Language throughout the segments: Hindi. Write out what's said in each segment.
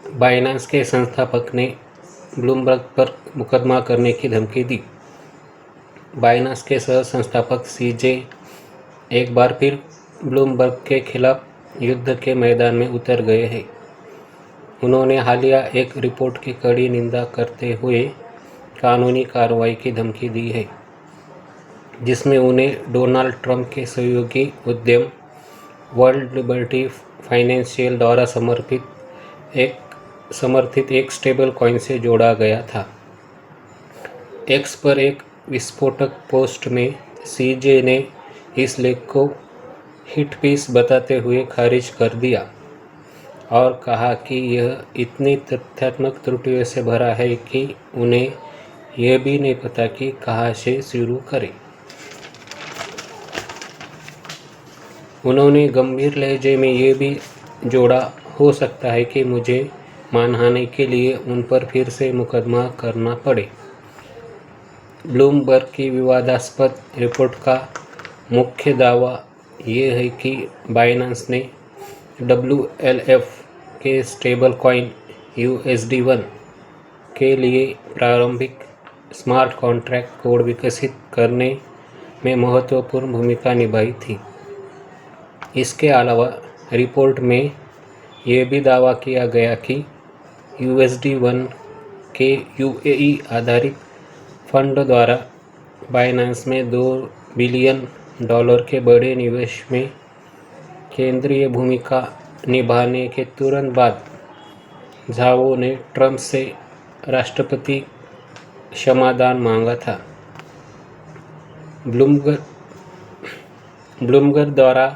बाइनेंस के संस्थापक ने ब्लूमबर्ग पर मुकदमा करने की धमकी दी। बाइनेंस के सह संस्थापक सीजे एक बार फिर ब्लूमबर्ग के खिलाफ युद्ध के मैदान में उतर गए हैं। उन्होंने हालिया एक रिपोर्ट की कड़ी निंदा करते हुए कानूनी कार्रवाई की धमकी दी है, जिसमें उन्हें डोनाल्ड ट्रंप के सहयोगी उद्यम वर्ल्ड लिबर्टी फाइनेंशियल द्वारा समर्थित एक स्टेबल कॉइन से जोड़ा गया था। एक्स पर एक विस्फोटक पोस्ट में सीजे ने इस लेख को हिट पीस बताते हुए खारिज कर दिया और कहा कि यह इतनी तथ्यात्मक त्रुटियों से भरा है कि उन्हें यह भी नहीं पता कि कहाँ से शुरू करें। उन्होंने गंभीर लहजे में यह भी जोड़ा, हो सकता है कि मुझे मानहानि के लिए उन पर फिर से मुकदमा करना पड़े। ब्लूमबर्ग की विवादास्पद रिपोर्ट का मुख्य दावा ये है कि बाइनेंस ने WLF के स्टेबल कॉइन USD1 के लिए प्रारंभिक स्मार्ट कॉन्ट्रैक्ट कोड विकसित करने में महत्वपूर्ण भूमिका निभाई थी। इसके अलावा रिपोर्ट में यह भी दावा किया गया कि USD1 के UAE आधारित फंड द्वारा बाइनेंस में $2 बिलियन के बड़े निवेश में केंद्रीय भूमिका निभाने के तुरंत बाद झाओ ने ट्रंप से राष्ट्रपति क्षमादान मांगा था। ब्लूमबर्ग द्वारा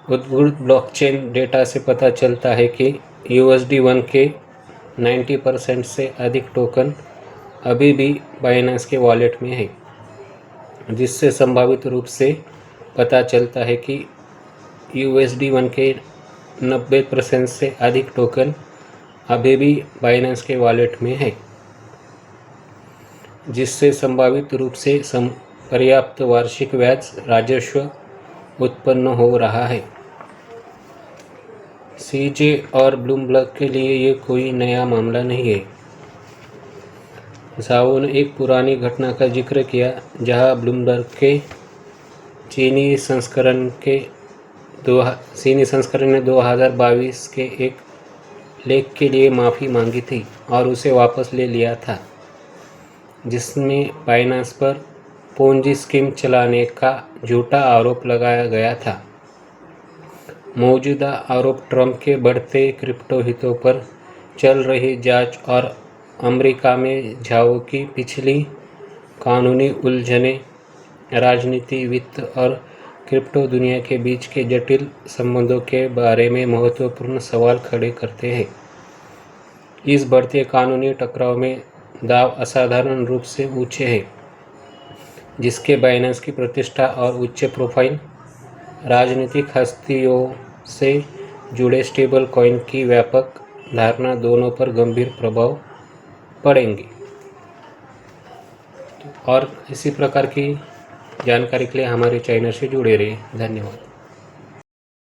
उद्धृत ब्लॉकचेन डेटा से पता चलता है कि USD1 के 90% से अधिक टोकन अभी भी बाइनेंस के वॉलेट में है, जिससे संभावित रूप से पता चलता है कि USD1 के 90% से अधिक टोकन अभी भी बाइनेंस के वॉलेट में है, जिससे संभावित रूप से पर्याप्त वार्षिक ब्याज राजस्व उत्पन्न हो रहा है। सीजे और ब्लूमबर्ग के लिए ये कोई नया मामला नहीं है। झाओ ने एक पुरानी घटना का जिक्र किया जहां ब्लूमबर्ग के चीनी संस्करण ने 2022 के एक लेख के लिए माफ़ी मांगी थी और उसे वापस ले लिया था, जिसमें बाइनेंस पर पोंजी स्कीम चलाने का झूठा आरोप लगाया गया था। मौजूदा आरोप ट्रंप के बढ़ते क्रिप्टो हितों पर चल रही जांच और अमेरिका में झाओ की पिछली कानूनी उलझनें राजनीति, वित्त और क्रिप्टो दुनिया के बीच के जटिल संबंधों के बारे में महत्वपूर्ण सवाल खड़े करते हैं। इस बढ़ते कानूनी टकराव में दाव असाधारण रूप से ऊंचे हैं, जिसके बाइनेंस की प्रतिष्ठा और उच्च प्रोफाइल राजनीतिक हस्तियों से जुड़े स्टेबल कॉइन की व्यापक धारणा दोनों पर गंभीर प्रभाव पड़ेंगे। और इसी प्रकार की जानकारी के लिए हमारे चैनल से जुड़े रहिए। धन्यवाद।